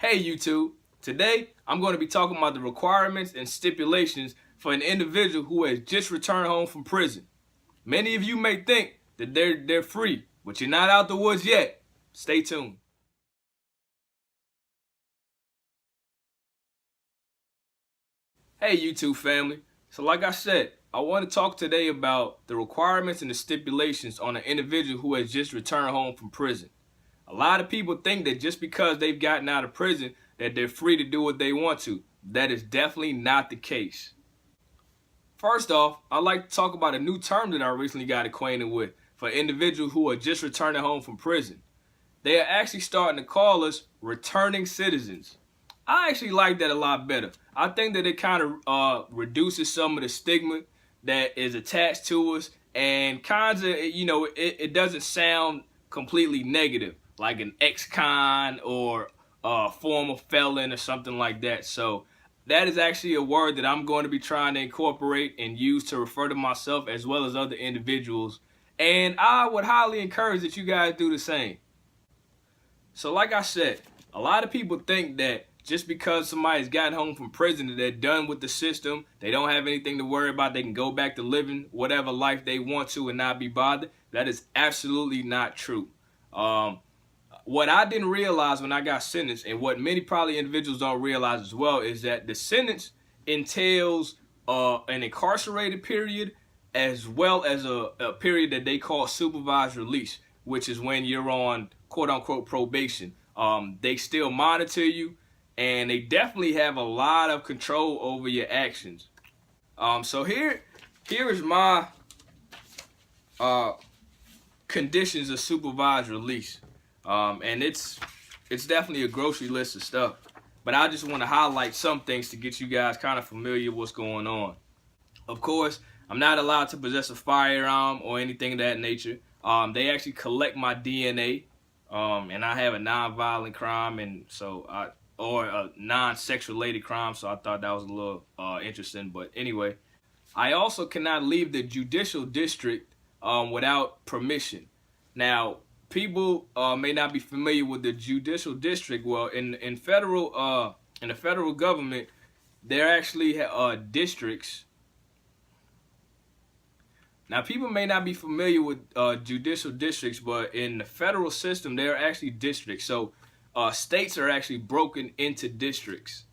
Hey YouTube, today I'm going to be talking about the requirements and stipulations for an individual who has just returned home from prison. Many of you may think that they're free, but you're not out the woods yet. Stay tuned. Hey YouTube family, so like I said, I want to talk today about the requirements and the stipulations on an individual who has just returned home from prison. A lot of people think that just because they've gotten out of prison that they're free to do what they want to. That is definitely not the case. First off, I'd like to talk about a new term that I recently got acquainted with for individuals who are just returning home from prison. They are actually starting to call us returning citizens. I actually like that a lot better. I think that it kind of reduces some of the stigma that is attached to us, and kinds of, it doesn't sound completely negative, like an ex-con or a former felon or something like that. So that is actually a word that I'm going to be trying to incorporate and use to refer to myself as well as other individuals. And I would highly encourage that you guys do the same. So like I said, a lot of people think that just because somebody's gotten home from prison, that they're done with the system, they don't have anything to worry about, they can go back to living whatever life they want to and not be bothered. That is absolutely not true. What I didn't realize when I got sentenced, and what many probably individuals don't realize as well, is that the sentence entails an incarcerated period as well as a period that they call supervised release, which is when you're on quote-unquote probation. They still monitor you, and they definitely have a lot of control over your actions. So here is my conditions of supervised release. And it's definitely a grocery list of stuff, but I just want to highlight some things to get you guys kind of familiar with what's going on. Of course, I'm not allowed to possess a firearm or anything of that nature. They actually collect my DNA, and I have a non-violent crime, and so or a non-sex related crime, so I thought that was a little interesting. But anyway, I also cannot leave the judicial district without permission. Now, people may not be familiar with the judicial district. Well, in the federal government, there actually districts. Now, people may not be familiar with judicial districts, but in the federal system, there are actually districts. So states are actually broken into districts.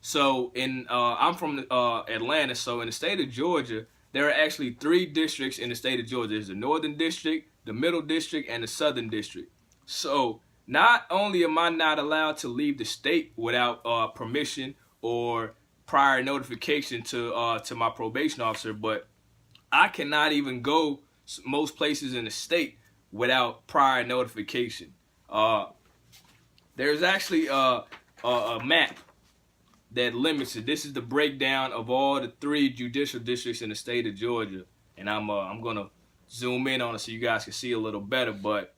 So I'm from Atlanta, so in the state of Georgia, there are actually 3 districts in the state of Georgia. There's the Northern District, the Middle District, and the Southern District. So not only am I not allowed to leave the state without permission or prior notification to my probation officer, but I cannot even go most places in the state without prior notification. There's actually a map that limits it. This is the breakdown of all the 3 judicial districts in the state of Georgia, and I'm gonna zoom in on it so you guys can see a little better. But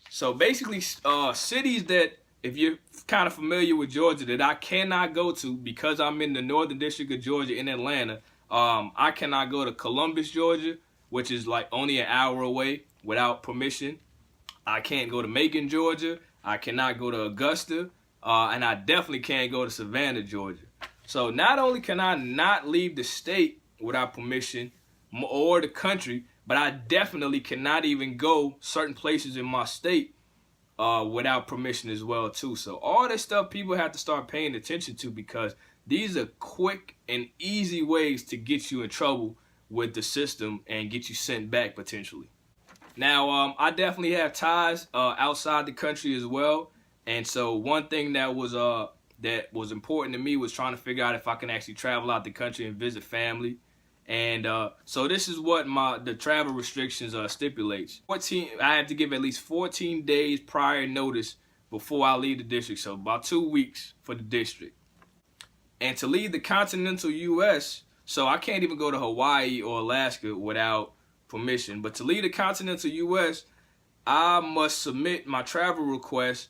so basically, cities that, if you're kind of familiar with Georgia, that I cannot go to because I'm in the Northern District of Georgia in Atlanta. I cannot go to Columbus, Georgia, which is like only an hour away, without permission. I can't go to Macon, Georgia. I cannot go to Augusta, and I definitely can't go to Savannah, Georgia. So not only can I not leave the state without permission or the country, but I definitely cannot even go certain places in my state without permission as well too. So all this stuff people have to start paying attention to, because these are quick and easy ways to get you in trouble with the system and get you sent back potentially. Now, I definitely have ties outside the country as well, and so one thing that was important to me was trying to figure out if I can actually travel out the country and visit family. And so this is what the travel restrictions stipulates. I have to give at least 14 days prior notice before I leave the district, so about 2 weeks for the district. And to leave the continental U.S., so I can't even go to Hawaii or Alaska without permission, but to leave the continental U.S., I must submit my travel request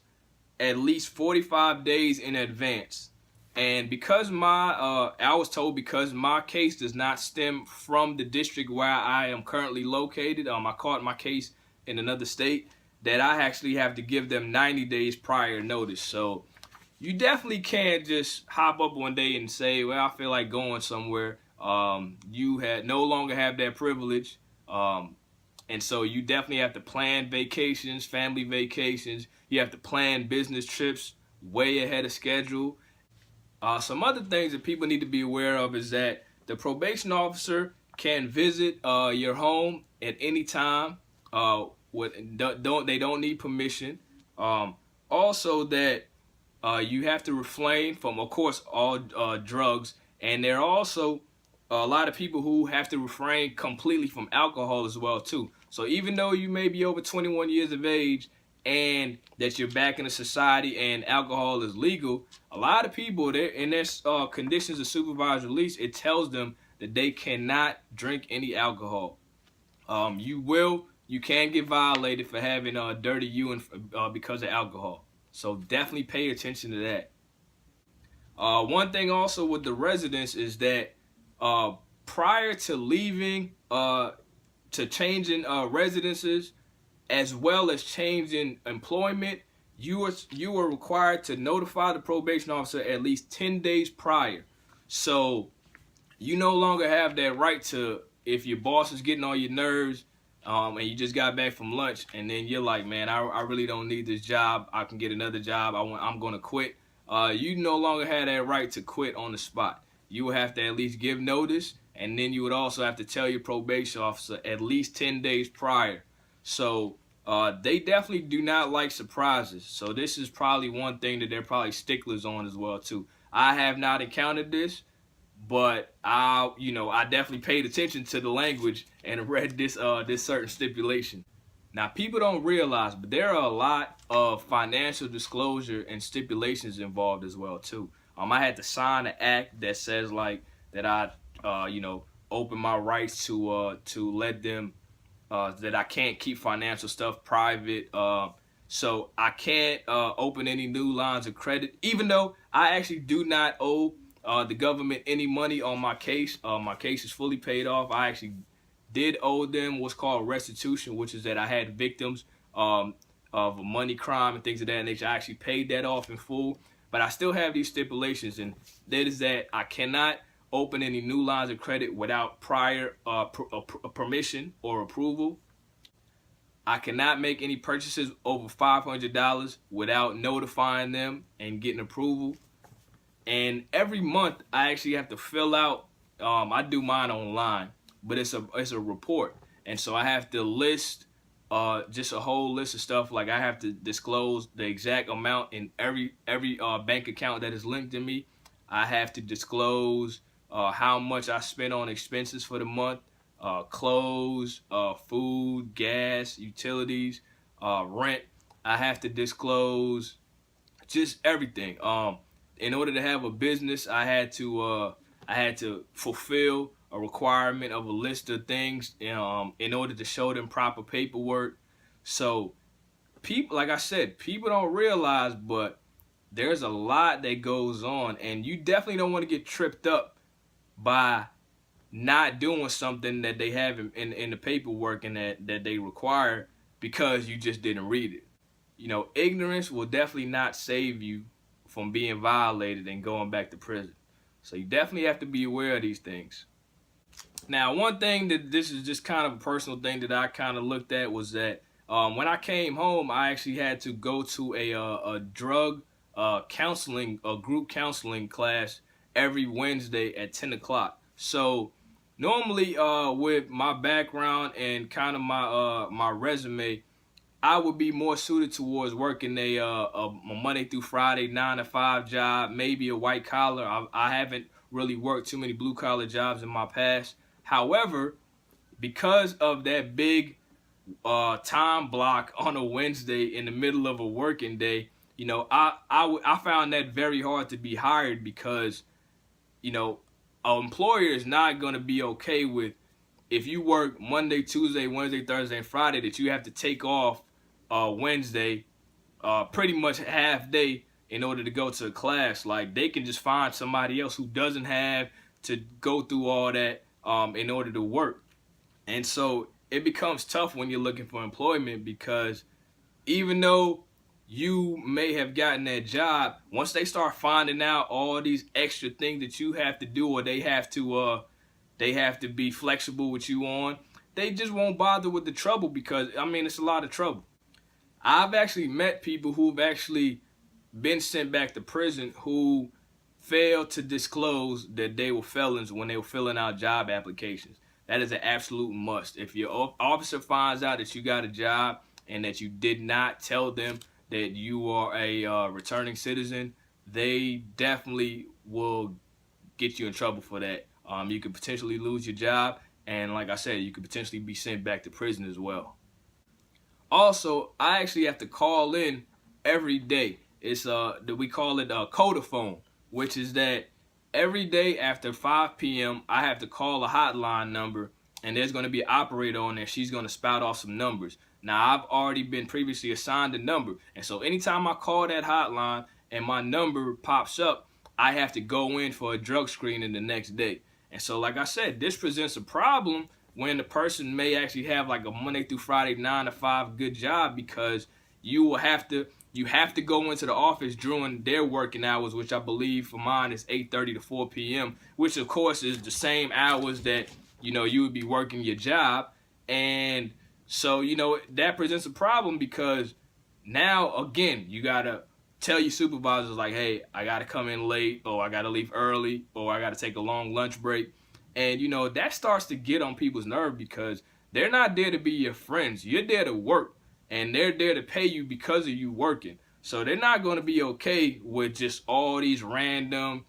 at least 45 days in advance. And because I was told because my case does not stem from the district where I am currently located, I caught my case in another state, that I actually have to give them 90 days prior notice. So you definitely can't just hop up one day and say, well, I feel like going somewhere. You no longer have that privilege. And so you definitely have to plan vacations, family vacations. You have to plan business trips way ahead of schedule. Some other things that people need to be aware of is that the probation officer can visit your home at any time. They don't need permission. Also that you have to refrain from, of course, all drugs. And there are also a lot of people who have to refrain completely from alcohol as well too. So even though you may be over 21 years of age and that you're back in a society and alcohol is legal, a lot of people, in their conditions of supervised release, it tells them that they cannot drink any alcohol. You can get violated for having dirty urine because of alcohol. So definitely pay attention to that. One thing also with the residents is that prior to leaving, to changing residences, as well as changing employment, you are required to notify the probation officer at least 10 days prior. So you no longer have that right to, if your boss is getting on your nerves, and you just got back from lunch, and then you're like, man, I really don't need this job. I can get another job. I'm going to quit. You no longer have that right to quit on the spot. You will have to at least give notice, and then you would also have to tell your probation officer at least 10 days prior. So they definitely do not like surprises. So this is probably one thing that they're probably sticklers on as well too. I have not encountered this, but I definitely paid attention to the language and read this certain stipulation. Now, people don't realize, but there are a lot of financial disclosure and stipulations involved as well too. I had to sign an act that says like that I open my rights to let them that I can't keep financial stuff private. So I can't open any new lines of credit, even though I actually do not owe the government any money on my case. My case is fully paid off. I actually did owe them what's called restitution, which is that I had victims of a money crime and things of that nature. I actually paid that off in full, but I still have these stipulations, and that is that I cannot open any new lines of credit without prior permission or approval. I cannot make any purchases over $500 without notifying them and getting approval. And every month I actually have to fill out, I do mine online, but it's a report. And so I have to list just a whole list of stuff. Like I have to disclose the exact amount in every bank account that is linked to me. I have to disclose how much I spent on expenses for the month, clothes, food, gas, utilities, rent. I have to disclose just everything. In order to have a business, I had to fulfill a requirement of a list of things in order to show them proper paperwork. So people, like I said, people don't realize, but there's a lot that goes on, and you definitely don't want to get tripped up by not doing something that they have in the paperwork and that they require because you just didn't read it. Ignorance will definitely not save you from being violated and going back to prison. So you definitely have to be aware of these things. Now, one thing that this is just kind of a personal thing that I kind of looked at was that when I came home, I actually had to go to a drug counseling, a group counseling class every Wednesday at 10 o'clock. So normally with my background and kind of my resume, I would be more suited towards working a Monday through Friday 9-to-5 job, maybe a white collar. I haven't really worked too many blue collar jobs in my past. However, because of that big time block on a Wednesday in the middle of a working day, I found that very hard to be hired because, an employer is not going to be okay with if you work Monday, Tuesday, Wednesday, Thursday, and Friday that you have to take off Wednesday, pretty much half day in order to go to a class. Like, they can just find somebody else who doesn't have to go through all that in order to work. And so it becomes tough when you're looking for employment, because even though you may have gotten that job, once they start finding out all these extra things that you have to do, or they have to be flexible with you on, they just won't bother with the trouble, because I mean, it's a lot of trouble. I've actually met people who've actually been sent back to prison who failed to disclose that they were felons when they were filling out job applications. That is an absolute must. If your officer finds out that you got a job and that you did not tell them that you are a returning citizen, they definitely will get you in trouble for that. You could potentially lose your job, and like I said, you could potentially be sent back to prison as well. Also, I actually have to call in every day. It's we call it codaphone, which is that every day after 5 p.m. I have to call a hotline number, and there's going to be an operator on there. She's going to spout off some numbers. Now, I've already been previously assigned a number, and so anytime I call that hotline and my number pops up, I have to go in for a drug screening the next day. And so, like I said, this presents a problem when the person may actually have like a Monday through Friday 9 to 5 good job, because you have to go into the office during their working hours, which I believe for mine is 8:30 to 4 p.m., which of course is the same hours that you would be working your job. And so that presents a problem, because now again you gotta tell your supervisors like, hey, I gotta come in late, or I gotta leave early, or I gotta take a long lunch break. And that starts to get on people's nerve, because they're not there to be your friends. You're there to work, and they're there to pay you because of you working. So they're not going to be okay with just all these random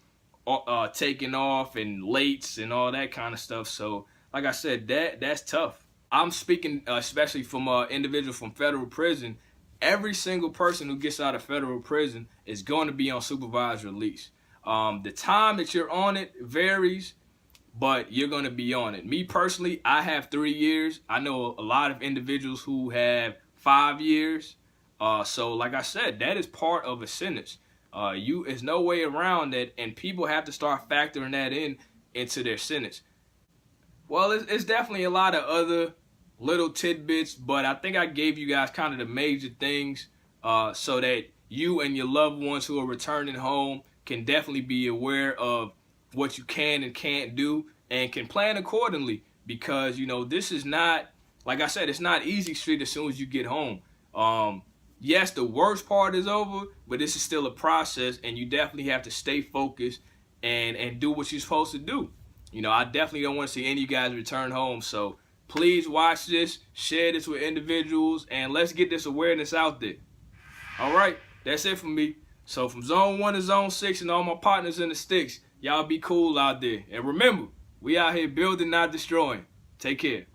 taking off and lates and all that kind of stuff. So like I said, that's tough. I'm speaking especially from individuals from federal prison. Every single person who gets out of federal prison is going to be on supervised release. The time that you're on it varies, but you're going to be on it. Me personally, I have 3 years. I know a lot of individuals who have 5 years. So like I said, that is part of a sentence. There's no way around that, and people have to start factoring that into their sentence. Well, it's definitely a lot of other little tidbits, but I think I gave you guys kind of the major things so that you and your loved ones who are returning home can definitely be aware of what you can and can't do, and can plan accordingly, because this is not, like I said, it's not easy street as soon as you get home. Yes, the worst part is over, but this is still a process, and you definitely have to stay focused and do what you're supposed to do. I definitely don't want to see any of you guys return home, so please watch this, share this with individuals, and let's get this awareness out there. All right, that's it for me. So from Zone 1 to Zone 6 and all my partners in the sticks, y'all be cool out there. And remember, we out here building, not destroying. Take care.